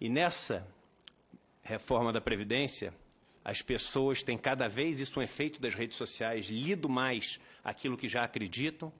E nessa reforma da Previdência, as pessoas têm cada vez, isso é um efeito das redes sociais, lido mais aquilo que já acreditam,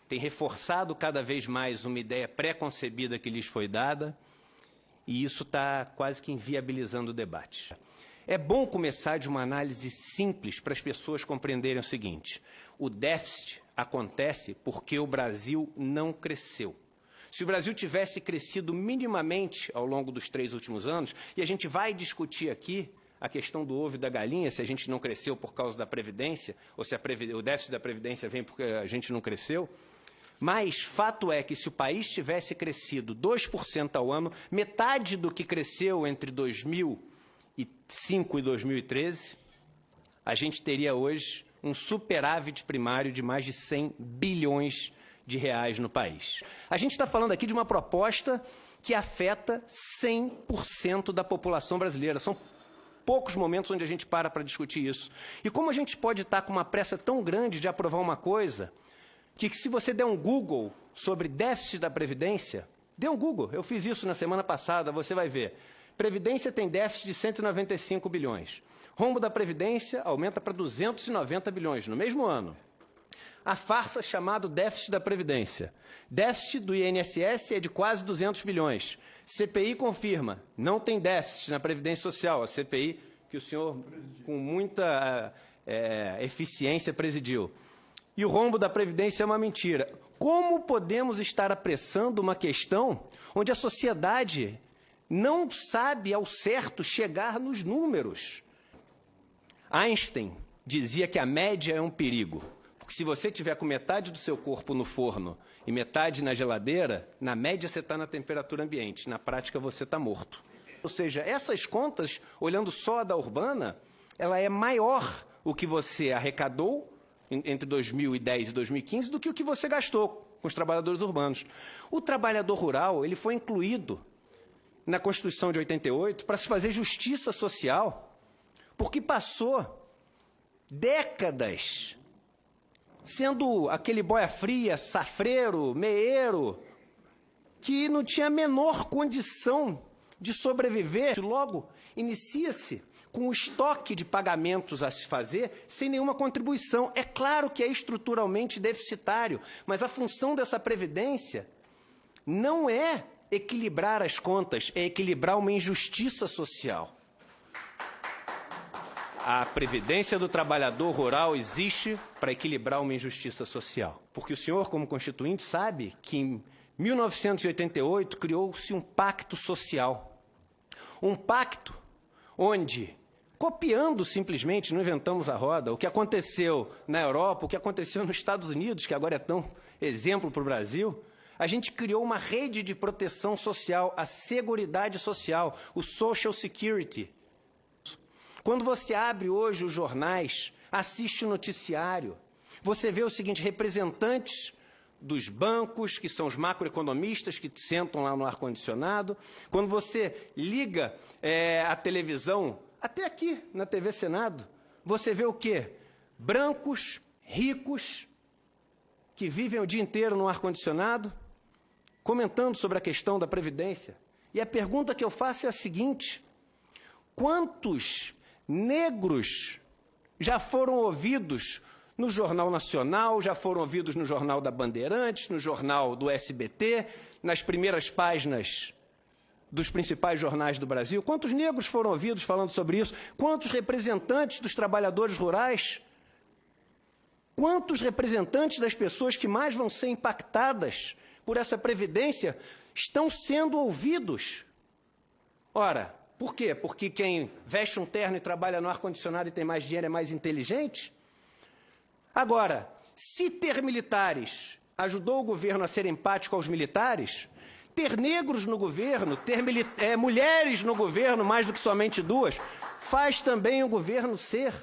têm reforçado cada vez mais uma ideia pré-concebida que lhes foi dada, e isso está quase que inviabilizando o debate. É bom começar de uma análise simples para as pessoas compreenderem o seguinte: o déficit acontece porque o Brasil não cresceu. Se o Brasil tivesse crescido minimamente ao longo dos 3 últimos anos, e a gente vai discutir aqui a questão do ovo e da galinha, se a gente não cresceu por causa da Previdência, ou se o déficit da Previdência vem porque a gente não cresceu, mas fato é que se o país tivesse crescido 2% ao ano, metade do que cresceu entre 2005 e 2013, a gente teria hoje um superávit primário de mais de 100 bilhões de reais no país. A gente está falando aqui de uma proposta que afeta 100% da população brasileira. São poucos momentos onde a gente para discutir isso. E como a gente pode estar com uma pressa tão grande de aprovar uma coisa que se você der um Google sobre déficit da Previdência, dê um Google, eu fiz isso na semana passada, você vai ver. Previdência tem déficit de 195 bilhões. Rombo da Previdência aumenta para 290 bilhões no mesmo ano. A farsa chamada déficit da Previdência. Déficit do INSS é de quase 200 bilhões. CPI confirma, não tem déficit na Previdência Social. A CPI que o senhor, com muita eficiência, presidiu. E o rombo da Previdência é uma mentira. Como podemos estar apressando uma questão onde a sociedade não sabe ao certo chegar nos números? Einstein dizia que a média é um perigo. Porque se você tiver com metade do seu corpo no forno e metade na geladeira, na média você está na temperatura ambiente, na prática você está morto. Ou seja, essas contas, olhando só a da urbana, ela é maior o que você arrecadou entre 2010 e 2015 do que o que você gastou com os trabalhadores urbanos. O trabalhador rural, ele foi incluído na Constituição de 88 para se fazer justiça social, porque passou décadas sendo aquele boia fria, safreiro, meeiro, que não tinha a menor condição de sobreviver. Logo, inicia-se com o estoque de pagamentos a se fazer sem nenhuma contribuição. É claro que é estruturalmente deficitário, mas a função dessa Previdência não é equilibrar as contas, é equilibrar uma injustiça social. A Previdência do Trabalhador Rural existe para equilibrar uma injustiça social. Porque o senhor, como constituinte, sabe que em 1988 criou-se um pacto social. Um pacto onde, copiando simplesmente, não inventamos a roda, o que aconteceu na Europa, o que aconteceu nos Estados Unidos, que agora é tão exemplo para o Brasil, a gente criou uma rede de proteção social, a Seguridade Social, o Social Security. Quando você abre hoje os jornais, assiste o noticiário, você vê o seguinte: representantes dos bancos, que são os macroeconomistas que sentam lá no ar-condicionado. Quando você liga a televisão, até aqui na TV Senado, você vê o quê? Brancos, ricos, que vivem o dia inteiro no ar-condicionado, comentando sobre a questão da Previdência. E a pergunta que eu faço é a seguinte: quantos negros já foram ouvidos no Jornal Nacional, já foram ouvidos no Jornal da Bandeirantes, no Jornal do SBT, nas primeiras páginas dos principais jornais do Brasil? Quantos negros foram ouvidos falando sobre isso? Quantos representantes dos trabalhadores rurais? Quantos representantes das pessoas que mais vão ser impactadas por essa Previdência estão sendo ouvidos? Ora, por quê? Porque quem veste um terno e trabalha no ar-condicionado e tem mais dinheiro é mais inteligente? Agora, se ter militares ajudou o governo a ser empático aos militares, ter negros no governo, ter mulheres no governo, mais do que somente 2, faz também o governo ser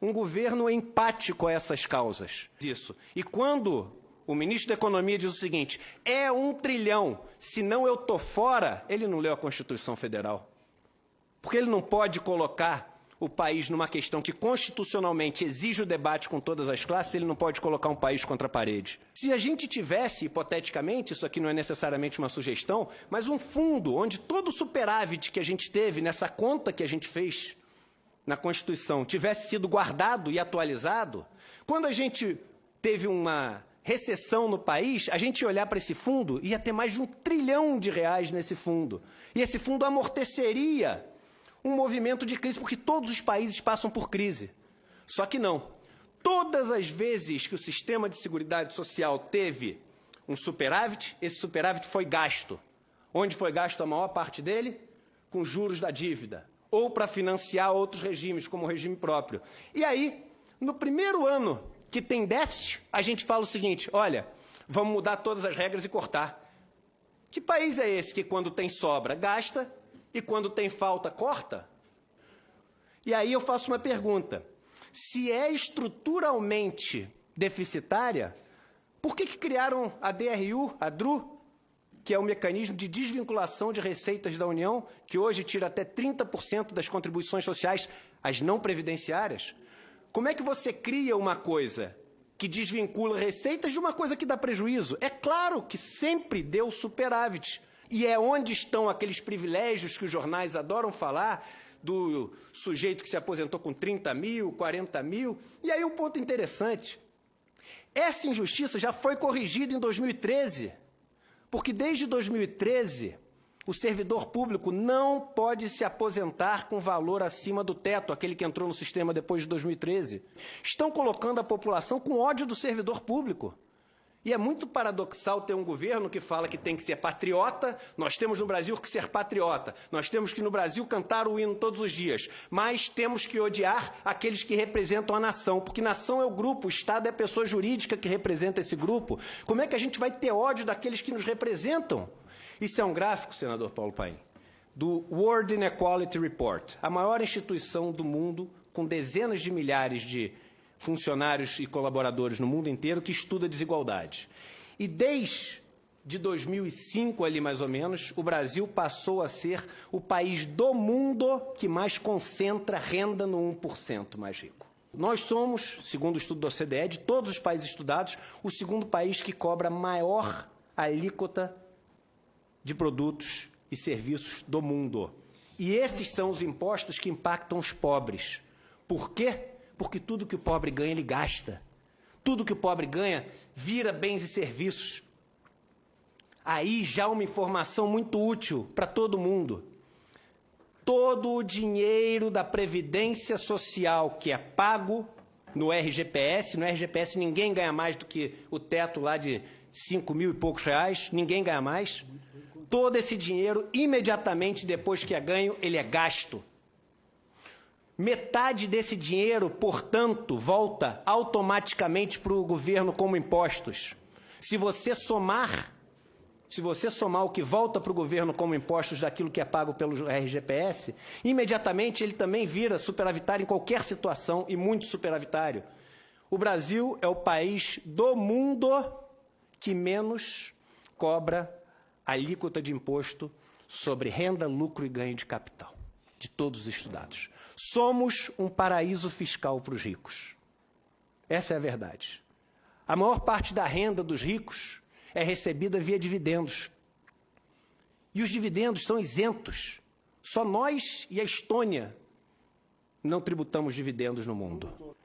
um governo empático a essas causas. Isso. E quando o ministro da Economia diz o seguinte: é 1 trilhão, senão eu estou fora, ele não leu a Constituição Federal. Porque ele não pode colocar o país numa questão que constitucionalmente exige o debate com todas as classes, ele não pode colocar um país contra a parede. Se a gente tivesse, hipoteticamente, isso aqui não é necessariamente uma sugestão, mas um fundo onde todo o superávit que a gente teve nessa conta que a gente fez na Constituição tivesse sido guardado e atualizado, quando a gente teve uma recessão no país, a gente ia olhar para esse fundo e ia ter mais de R$1 trilhão nesse fundo. E esse fundo amorteceria um movimento de crise, porque todos os países passam por crise. Só que não. Todas as vezes que o sistema de seguridade social teve um superávit, esse superávit foi gasto. Onde foi gasto a maior parte dele? Com juros da dívida. Ou para financiar outros regimes, como o regime próprio. E aí, no primeiro ano que tem déficit, a gente fala o seguinte, olha, vamos mudar todas as regras e cortar. Que país é esse que quando tem sobra, gasta, e quando tem falta, corta? E aí eu faço uma pergunta. Se é estruturalmente deficitária, por que criaram a DRU, a DRU, que é o mecanismo de desvinculação de receitas da União, que hoje tira até 30% das contribuições sociais, as não previdenciárias? Como é que você cria uma coisa que desvincula receitas de uma coisa que dá prejuízo? É claro que sempre deu superávit. E é onde estão aqueles privilégios que os jornais adoram falar, do sujeito que se aposentou com 30 mil, 40 mil. E aí um ponto interessante, essa injustiça já foi corrigida em 2013, porque desde 2013 o servidor público não pode se aposentar com valor acima do teto, aquele que entrou no sistema depois de 2013. Estão colocando a população com ódio do servidor público. E é muito paradoxal ter um governo que fala que tem que ser patriota, nós temos no Brasil que ser patriota, nós temos que no Brasil cantar o hino todos os dias, mas temos que odiar aqueles que representam a nação, porque nação é o grupo, o Estado é a pessoa jurídica que representa esse grupo. Como é que a gente vai ter ódio daqueles que nos representam? Isso é um gráfico, senador Paulo Paim, do World Inequality Report, a maior instituição do mundo, com dezenas de milhares de funcionários e colaboradores no mundo inteiro que estuda desigualdade. E desde 2005, ali mais ou menos, o Brasil passou a ser o país do mundo que mais concentra renda no 1% mais rico. Nós somos, segundo o estudo da OCDE, de todos os países estudados, o segundo país que cobra maior alíquota de produtos e serviços do mundo. E esses são os impostos que impactam os pobres. Por quê? Porque tudo que o pobre ganha, ele gasta. Tudo que o pobre ganha, vira bens e serviços. Aí já uma informação muito útil para todo mundo. Todo o dinheiro da Previdência Social que é pago no RGPS ninguém ganha mais do que o teto lá de 5 mil e poucos reais, ninguém ganha mais. Todo esse dinheiro, imediatamente depois que é ganho, ele é gasto. Metade desse dinheiro, portanto, volta automaticamente para o governo como impostos. Se você somar o que volta para o governo como impostos daquilo que é pago pelo RGPS, imediatamente ele também vira superavitário em qualquer situação e muito superavitário. O Brasil é o país do mundo que menos cobra alíquota de imposto sobre renda, lucro e ganho de capital, de todos os estudados. Somos um paraíso fiscal para os ricos. Essa é a verdade. A maior parte da renda dos ricos é recebida via dividendos. E os dividendos são isentos. Só nós e a Estônia não tributamos dividendos no mundo.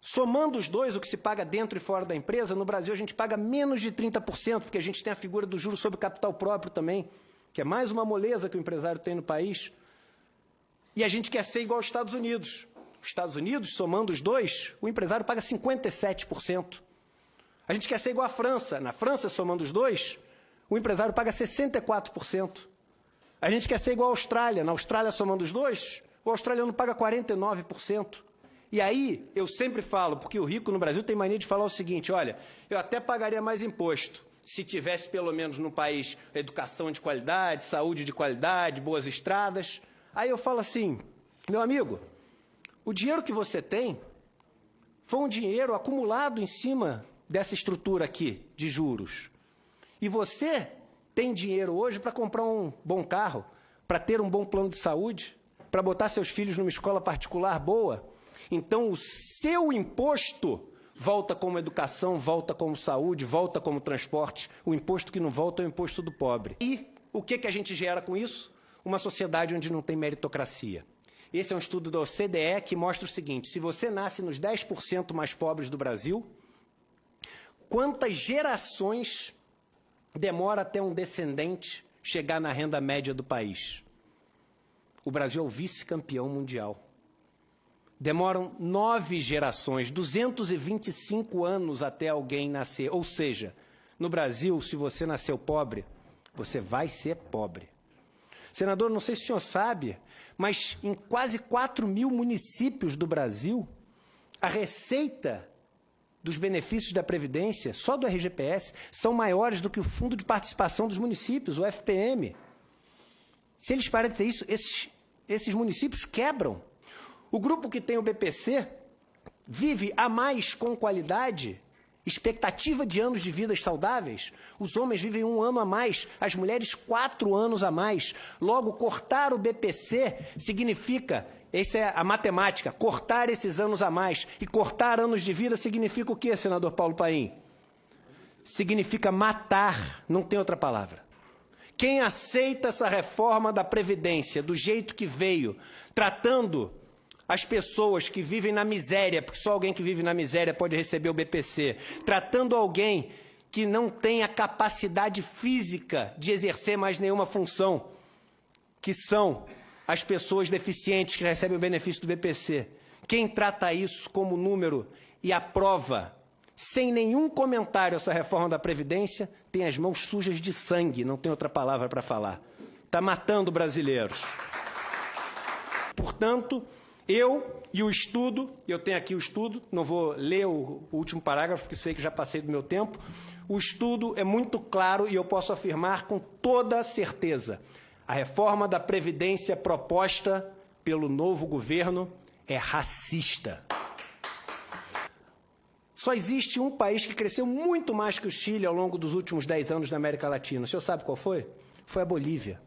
Somando os dois, o que se paga dentro e fora da empresa, no Brasil a gente paga menos de 30%, porque a gente tem a figura do juro sobre capital próprio também, que é mais uma moleza que o empresário tem no país. E a gente quer ser igual aos Estados Unidos. Os Estados Unidos, somando os dois, o empresário paga 57%. A gente quer ser igual à França. Na França, somando os dois, o empresário paga 64%. A gente quer ser igual à Austrália. Na Austrália, somando os dois, o australiano paga 49%. E aí, eu sempre falo, porque o rico no Brasil tem mania de falar o seguinte, olha, eu até pagaria mais imposto se tivesse, pelo menos no país, educação de qualidade, saúde de qualidade, boas estradas. Aí eu falo assim, meu amigo, o dinheiro que você tem foi um dinheiro acumulado em cima dessa estrutura aqui de juros. E você tem dinheiro hoje para comprar um bom carro, para ter um bom plano de saúde, para botar seus filhos numa escola particular boa. Então, o seu imposto volta como educação, volta como saúde, volta como transporte. O imposto que não volta é o imposto do pobre. E o que a gente gera com isso? Uma sociedade onde não tem meritocracia. Esse é um estudo da OCDE que mostra o seguinte: se você nasce nos 10% mais pobres do Brasil, quantas gerações demora até um descendente chegar na renda média do país? O Brasil é o vice-campeão mundial. Demoram 9 gerações, 225 anos até alguém nascer. Ou seja, no Brasil, se você nasceu pobre, você vai ser pobre. Senador, não sei se o senhor sabe, mas em quase 4.000 municípios do Brasil, a receita dos benefícios da Previdência, só do RGPS, são maiores do que o Fundo de Participação dos Municípios, o FPM. Se eles pararem de ter isso, esses municípios quebram. O grupo que tem o BPC vive a mais com qualidade, expectativa de anos de vida saudáveis. Os homens vivem 1 ano a mais, as mulheres 4 anos a mais. Logo, cortar o BPC significa, essa é a matemática, cortar esses anos a mais. E cortar anos de vida significa o quê, senador Paulo Paim? Significa matar, não tem outra palavra. Quem aceita essa reforma da Previdência do jeito que veio, tratando as pessoas que vivem na miséria, porque só alguém que vive na miséria pode receber o BPC, tratando alguém que não tem a capacidade física de exercer mais nenhuma função, que são as pessoas deficientes que recebem o benefício do BPC. Quem trata isso como número e aprova, sem nenhum comentário, essa reforma da Previdência, tem as mãos sujas de sangue, não tem outra palavra para falar. Está matando brasileiros. Portanto, eu e o estudo, eu tenho aqui o estudo, não vou ler o último parágrafo, porque sei que já passei do meu tempo. O estudo é muito claro e eu posso afirmar com toda certeza: a reforma da Previdência proposta pelo novo governo é racista. Só existe um país que cresceu muito mais que o Chile ao longo dos últimos 10 anos na América Latina. O senhor sabe qual foi? Foi a Bolívia.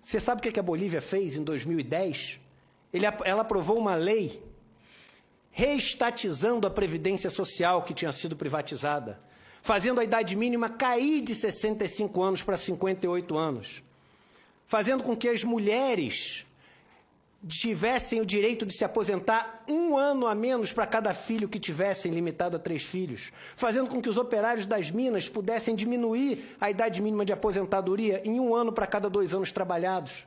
Você sabe o que a Bolívia fez em 2010? Ela aprovou uma lei reestatizando a Previdência Social que tinha sido privatizada, fazendo a idade mínima cair de 65 anos para 58 anos, fazendo com que as mulheres tivessem o direito de se aposentar 1 ano a menos para cada filho que tivessem, limitado a 3 filhos, fazendo com que os operários das minas pudessem diminuir a idade mínima de aposentadoria em 1 ano para cada 2 anos trabalhados.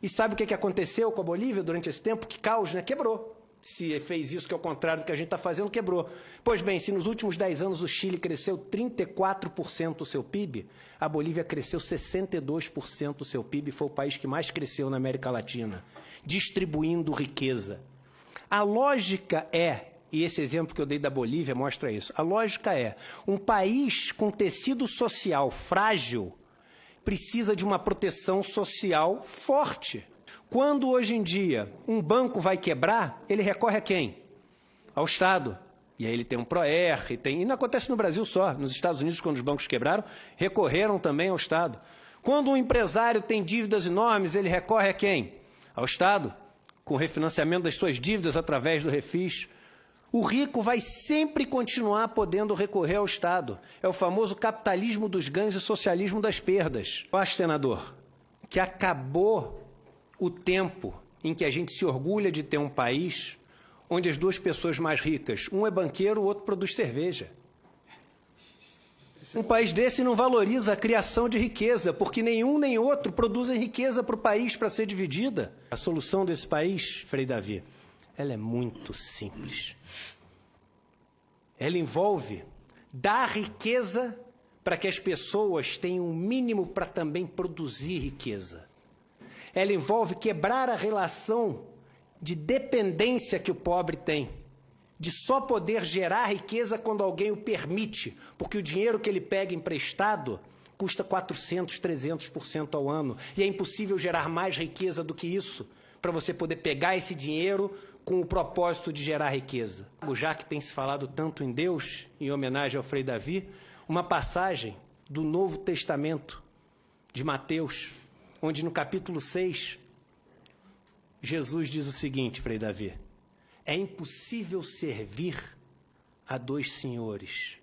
E sabe o que aconteceu com a Bolívia durante esse tempo? Que caos, né? Quebrou. Se fez isso, que é o contrário do que a gente está fazendo, quebrou. Pois bem, se nos últimos 10 anos o Chile cresceu 34% o seu PIB, a Bolívia cresceu 62% o seu PIB, foi o país que mais cresceu na América Latina, distribuindo riqueza. A lógica é, e esse exemplo que eu dei da Bolívia mostra isso, a lógica é, um país com tecido social frágil precisa de uma proteção social forte. Quando, hoje em dia, um banco vai quebrar, ele recorre a quem? Ao Estado. E aí ele tem um PROER, e não acontece no Brasil só. Nos Estados Unidos, quando os bancos quebraram, recorreram também ao Estado. Quando um empresário tem dívidas enormes, ele recorre a quem? Ao Estado, com o refinanciamento das suas dívidas através do refis. O rico vai sempre continuar podendo recorrer ao Estado. É o famoso capitalismo dos ganhos e socialismo das perdas. Eu acho, senador, que acabou o tempo em que a gente se orgulha de ter um país onde as 2 pessoas mais ricas, um é banqueiro, o outro produz cerveja. Um país desse não valoriza a criação de riqueza, porque nenhum nem outro produzem riqueza para o país para ser dividida. A solução desse país, Frei Davi, ela é muito simples. Ela envolve dar riqueza para que as pessoas tenham o mínimo para também produzir riqueza. Ela envolve quebrar a relação de dependência que o pobre tem, de só poder gerar riqueza quando alguém o permite, porque o dinheiro que ele pega emprestado custa 400%, 300% ao ano, e é impossível gerar mais riqueza do que isso, para você poder pegar esse dinheiro com o propósito de gerar riqueza. Já que tem se falado tanto em Deus, em homenagem ao Frei Davi, uma passagem do Novo Testamento de Mateus, onde no capítulo 6, Jesus diz o seguinte, Frei Davi: é impossível servir a dois senhores,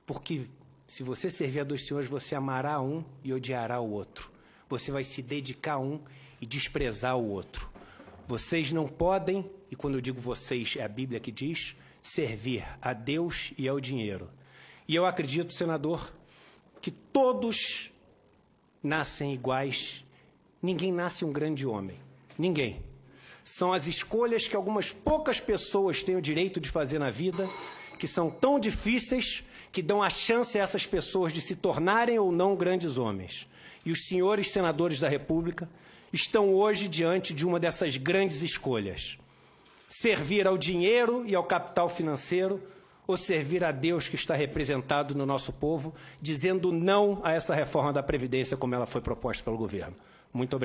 porque se você servir a dois senhores, você amará um e odiará o outro. Você vai se dedicar a um e desprezar o outro. Vocês não podem, e quando eu digo vocês, é a Bíblia que diz, servir a Deus e ao dinheiro. E eu acredito, senador, que todos nascem iguais. Ninguém nasce um grande homem. Ninguém. São as escolhas que algumas poucas pessoas têm o direito de fazer na vida, que são tão difíceis, que dão a chance a essas pessoas de se tornarem ou não grandes homens. E os senhores senadores da República estão hoje diante de uma dessas grandes escolhas: servir ao dinheiro e ao capital financeiro, ou servir a Deus que está representado no nosso povo, dizendo não a essa reforma da Previdência como ela foi proposta pelo governo. Muito obrigado.